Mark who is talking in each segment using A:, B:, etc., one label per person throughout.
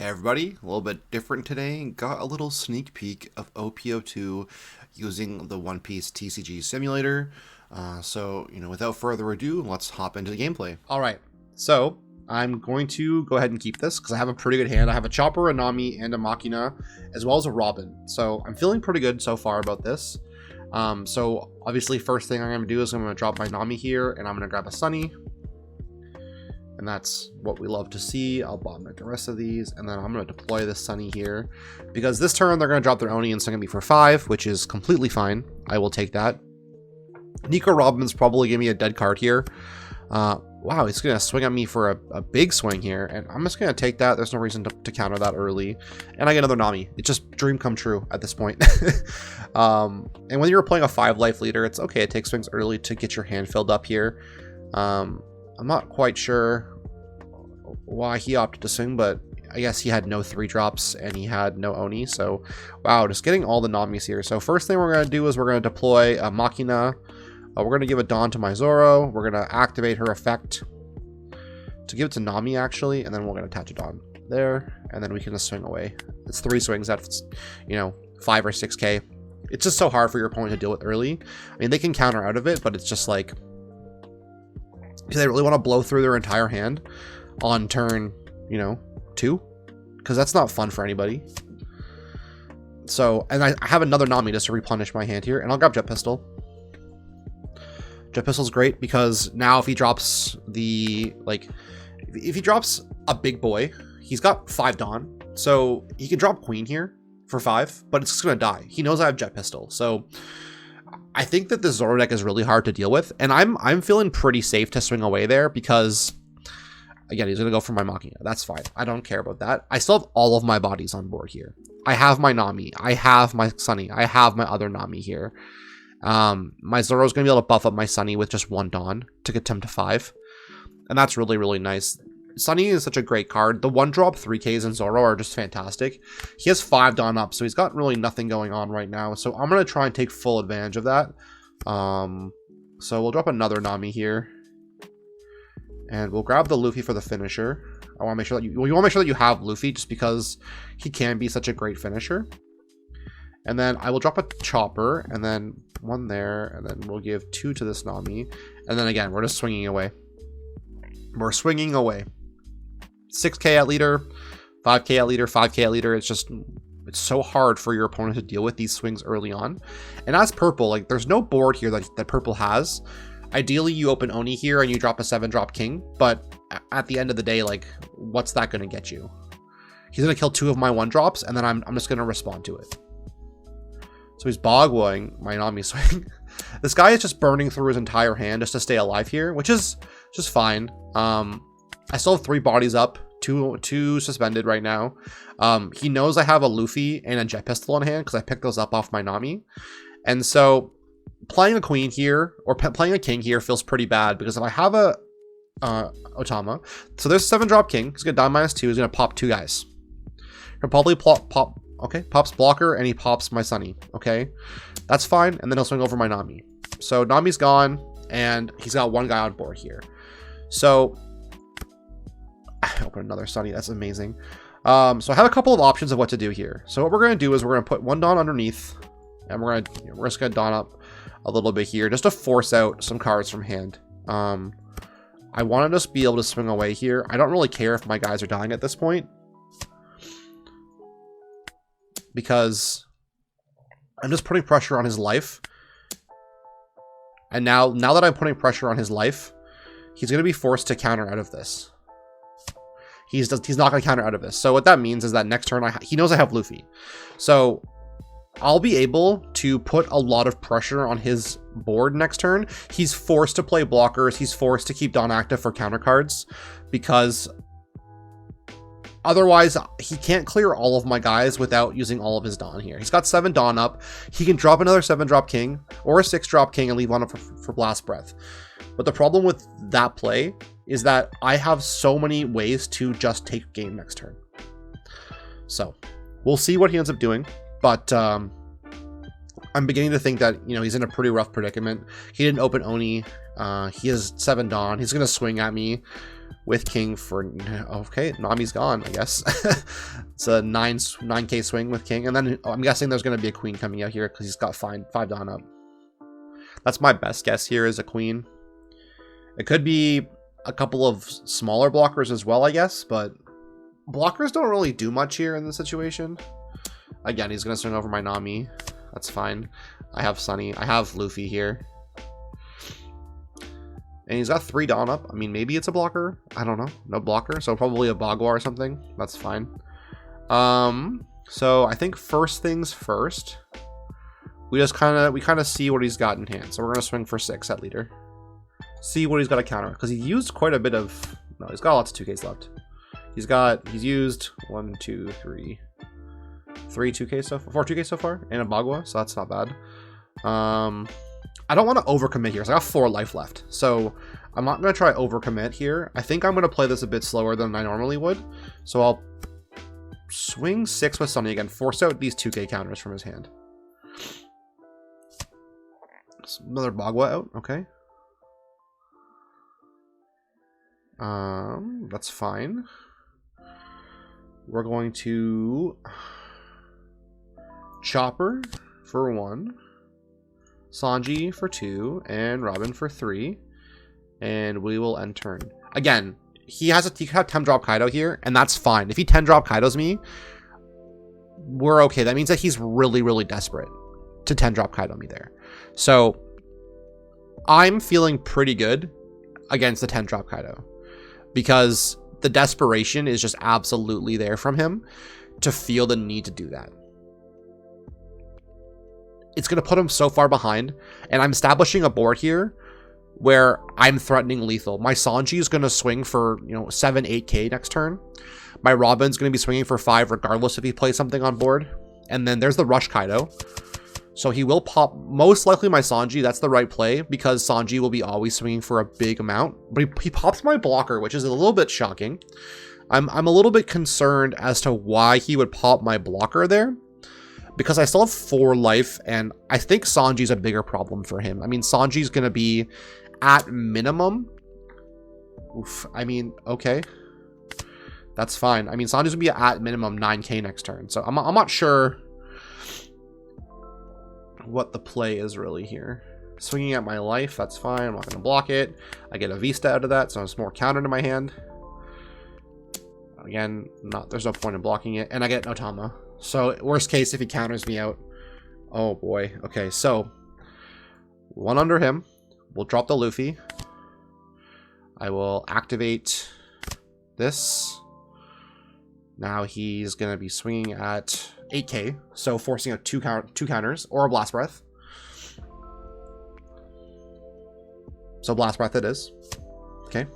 A: Hey everybody, a little bit different today. Got a little sneak peek of OP02 using the One Piece TCG simulator. Without further ado, let's hop into the gameplay. All right, so I'm going to go ahead and keep this because I have a pretty good hand. I have a Chopper, a Nami, and a Machina, as well as a Robin. So I'm feeling pretty good so far about this. So obviously, first thing I'm going to do is I'm going to drop my Nami here, and I'm going to grab a Sunny. And that's what we love to see. I'll bottom the rest of these, and then I'm going to deploy this Sunny here. Because this turn, they're going to drop their Oni and swing at me for 5, which is completely fine. I will take that. Nico Robin's probably giving me a dead card here. Wow, he's going to swing at me for a big swing here, and I'm just going to take that. There's no reason to counter that early. And I get another Nami. It's just dream come true at this point. And when you're playing a 5-life leader, it's okay. It takes swings early to get your hand filled up here. I'm not quite sure why he opted to swing, but I guess he had no 3-drops and he had no Oni. So, wow, just getting all the Namis here. So first thing we're going to do is we're going to deploy a Machina. We're going to give a Dawn to my Zoro. We're going to activate her effect to give it to Nami, actually, and then we're going to attach a Dawn there, and then we can just swing away. It's 3 swings. That's, 5 or 6k. It's just so hard for your opponent to deal with early. I mean, they can counter out of it, but it's just like, do they really want to blow through their entire hand on turn, 2? Because that's not fun for anybody. So, and I have another Nami just to replenish my hand here, and I'll grab Jet Pistol. Jet Pistol's great because now if he drops if he drops a big boy, he's got 5 Dawn. So he can drop Queen here for 5, but it's just going to die. He knows I have Jet Pistol. So I think that the Zoro deck is really hard to deal with, and I'm feeling pretty safe to swing away there because, again, he's going to go for my Machina. That's fine. I don't care about that. I still have all of my bodies on board here. I have my Nami. I have my Sunny. I have my other Nami here. My Zoro's going to be able to buff up my Sunny with just 1 Dawn to get him to 5, and that's really, really nice. Sunny is such a great card. The 1-drop 3Ks in Zoro are just fantastic. He has 5 Dawn up, so he's got really nothing going on right now. So I'm going to try and take full advantage of that. So we'll drop another Nami here. And we'll grab the Luffy for the finisher. I want to make sure that you want to make sure that you have Luffy just because he can be such a great finisher. And then I will drop a Chopper, and then 1 there, and then we'll give 2 to this Nami. And then again, we're just swinging away. We're swinging away. 6k at leader, 5k at leader, 5k at leader. It's so hard for your opponent to deal with these swings early on. And as purple, there's no board here that purple has. Ideally, you open Oni here and you drop a 7-drop king, but at the end of the day, what's that going to get you? He's going to kill 2 of my 1-drops, and then I'm just going to respond to it. So he's bogwing my Nami swing. This guy is just burning through his entire hand just to stay alive here, which is just fine. I still have 3 bodies up, 2 suspended right now. He knows I have a Luffy and a Jet Pistol on hand because I picked those up off my Nami. And so playing a Queen here or playing a King here feels pretty bad because if I have a Otama, so there's a 7-drop King. He's going to die -2. He's going to pop 2 guys. He'll probably pop. Okay, pops blocker and he pops my Sunny. Okay, that's fine. And then he'll swing over my Nami. So Nami's gone and he's got 1 guy on board here. So I open another Sunny. That's amazing. So I have a couple of options of what to do here. So what we're going to do is we're going to put 1 Dawn underneath, and we're just going to Dawn up a little bit here just to force out some cards from hand. I want to just be able to swing away here. I don't really care if my guys are dying at this point, because I'm just putting pressure on his life. And now that I'm putting pressure on his life, he's going to be forced to counter out of this. He's not going to counter out of this. So what that means is that next turn, he knows I have Luffy. So I'll be able to put a lot of pressure on his board next turn. He's forced to play blockers. He's forced to keep Dawn active for counter cards because otherwise, he can't clear all of my guys without using all of his Dawn here. He's got 7 Dawn up. He can drop another 7-drop King or a 6-drop King and leave one up for Blast Breath. But the problem with that play is that I have so many ways to just take game next turn. So we'll see what he ends up doing. But I'm beginning to think that, he's in a pretty rough predicament. He didn't open Oni. He has 7 Dawn. He's going to swing at me. with king for, okay, Nami's gone, I guess. It's a 9k swing with king, and then I'm guessing there's going to be a queen coming out here because he's got 5 Don up. That's my best guess here, is a queen. It could be a couple of smaller blockers as well, I guess, but blockers don't really do much here in this situation. Again, he's going to swing over my Nami. That's fine. I have Sunny. I have Luffy here. And he's got 3 Dawn up. I mean, maybe it's a blocker. I don't know. No blocker. So probably a Bagua or something. That's fine. So I think first things first. We kind of see what he's got in hand. So we're going to swing for 6 at leader. See what he's got to counter. Because he used quite a bit of... No, he's got lots of 2Ks left. He's used 1, 2, 3... 3 2K so far, 4 2K so far, and a Bagua, so that's not bad. I don't want to overcommit here, so I got 4 life left. So I'm not going to try overcommit here. I think I'm going to play this a bit slower than I normally would. So I'll swing 6 with Sunny again, force out these 2K counters from his hand. Another Bagua out, okay. That's fine. We're going to Chopper for 1, Sanji for 2, and Robin for 3, and we will end turn. Again, he could have 10 drop Kaido here, and that's fine. If he 10 drop Kaidos me, we're okay. That means that he's really, really desperate to 10 drop Kaido me there. So I'm feeling pretty good against the 10 drop Kaido because the desperation is just absolutely there from him to feel the need to do that. It's going to put him so far behind, and I'm establishing a board here where I'm threatening lethal. My Sanji is going to swing for, 7, 8k next turn. My Robin's going to be swinging for 5 regardless if he plays something on board. And then there's the Rush Kaido. So he will pop, most likely my Sanji, that's the right play, because Sanji will be always swinging for a big amount. But he pops my blocker, which is a little bit shocking. I'm a little bit concerned as to why he would pop my blocker there, because I still have 4 life, and I think Sanji's a bigger problem for him. I mean, Sanji's going to be at minimum. Oof, I mean, okay. That's fine. I mean, Sanji's going to be at minimum 9k next turn. So I'm not sure what the play is really here. Swinging at my life, that's fine. I'm not going to block it. I get a Vista out of that, so it's more counter to my hand. Again, there's no point in blocking it. And I get Otama. So worst case, if he counters me out. Oh boy. Okay, so 1 under him. We'll drop the Luffy. I will activate this. Now he's going to be swinging at 8k. So forcing out 2 counters or a Blast Breath. So Blast Breath it is. Okay.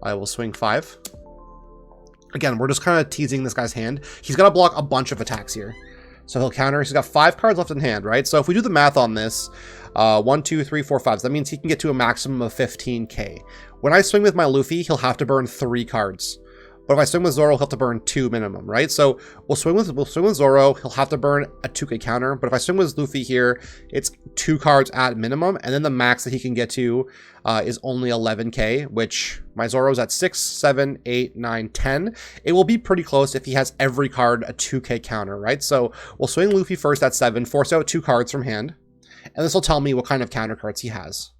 A: I will swing 5. Again, we're just kind of teasing this guy's hand. He's going to block a bunch of attacks here. So he'll counter. He's got 5 cards left in hand, right? So if we do the math on this, 1, 2, 3, 4, 5. So that means he can get to a maximum of 15k. When I swing with my Luffy, he'll have to burn 3 cards. But if I swing with Zoro, he'll have to burn 2 minimum, right? So we'll swing with Zoro. He'll have to burn a 2k counter. But if I swing with Luffy here, it's 2 cards at minimum. And then the max that he can get to is only 11k, which my Zoro's at 6, 7, 8, 9, 10. It will be pretty close if he has every card a 2k counter, right? So we'll swing Luffy first at 7, force out 2 cards from hand. And this will tell me what kind of counter cards he has.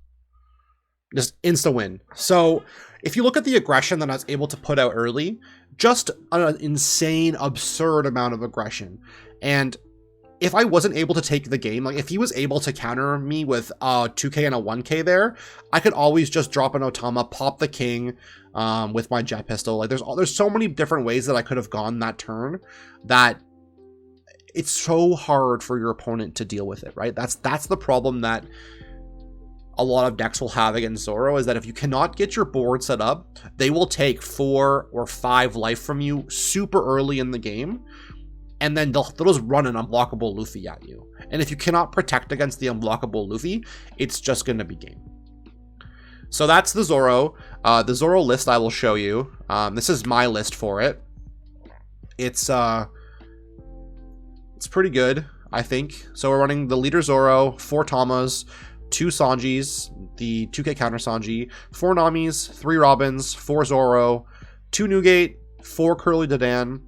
A: Just insta win. So if you look at the aggression that I was able to put out early, just an insane, absurd amount of aggression. And if I wasn't able to take the game, like if he was able to counter me with a 2k and a 1k there, I could always just drop an Otama, pop the king with my jet pistol. Like there's so many different ways that I could have gone that turn that it's so hard for your opponent to deal with it, right? That's the problem that a lot of decks will have against Zoro, is that if you cannot get your board set up, they will take 4 or 5 life from you super early in the game, and then they'll just run an unblockable Luffy at you. And if you cannot protect against the unblockable Luffy, it's just going to be game. So that's the Zoro. The Zoro list I will show you. This is my list for it. It's pretty good, I think. So we're running the leader Zoro, 4 Tamas, 2 Sanjis, the 2K counter Sanji, 4 Namis, 3 Robins, 4 Zoro, 2 Newgate, 4 Curly Dadan,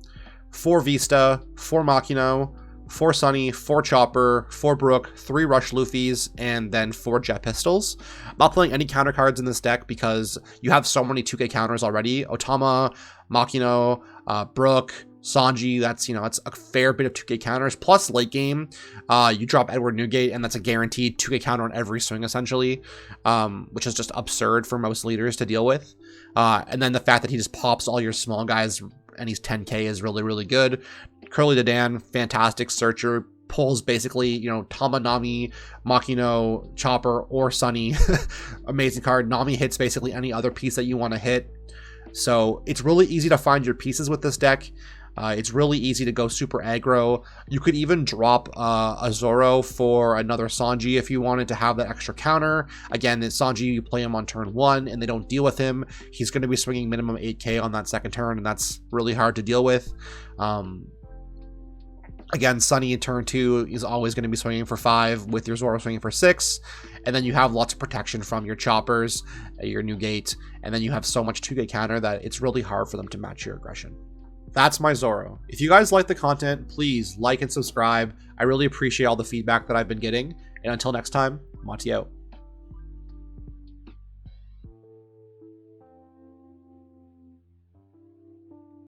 A: 4 Vista, 4 Makino, 4 Sunny, 4 Chopper, 4 Brook, 3 Rush Luffy's, and then 4 Jet Pistols. I'm not playing any counter cards in this deck because you have so many 2K counters already. Otama, Makino, Brook, Sanji, that's a fair bit of 2K counters. Plus late game, you drop Edward Newgate, and that's a guaranteed 2K counter on every swing, essentially, which is just absurd for most leaders to deal with. And then the fact that he just pops all your small guys and he's 10K is really, really good. Curly Dadan, fantastic searcher, pulls basically, Tama, Nami, Makino, Chopper, or Sunny. Amazing card. Nami hits basically any other piece that you want to hit. So it's really easy to find your pieces with this deck. It's really easy to go super aggro. You could even drop a Zoro for another Sanji if you wanted to have that extra counter. Again, it's Sanji, you play him on turn 1 and they don't deal with him. He's going to be swinging minimum 8K on that second turn, and that's really hard to deal with. Again, Sunny in turn 2 is always going to be swinging for 5 with your Zoro swinging for 6. And then you have lots of protection from your Choppers, your Newgate, and then you have so much 2K counter that it's really hard for them to match your aggression. That's my Zoro. If you guys like the content, please like and subscribe. I really appreciate all the feedback that I've been getting. And until next time, Monty out.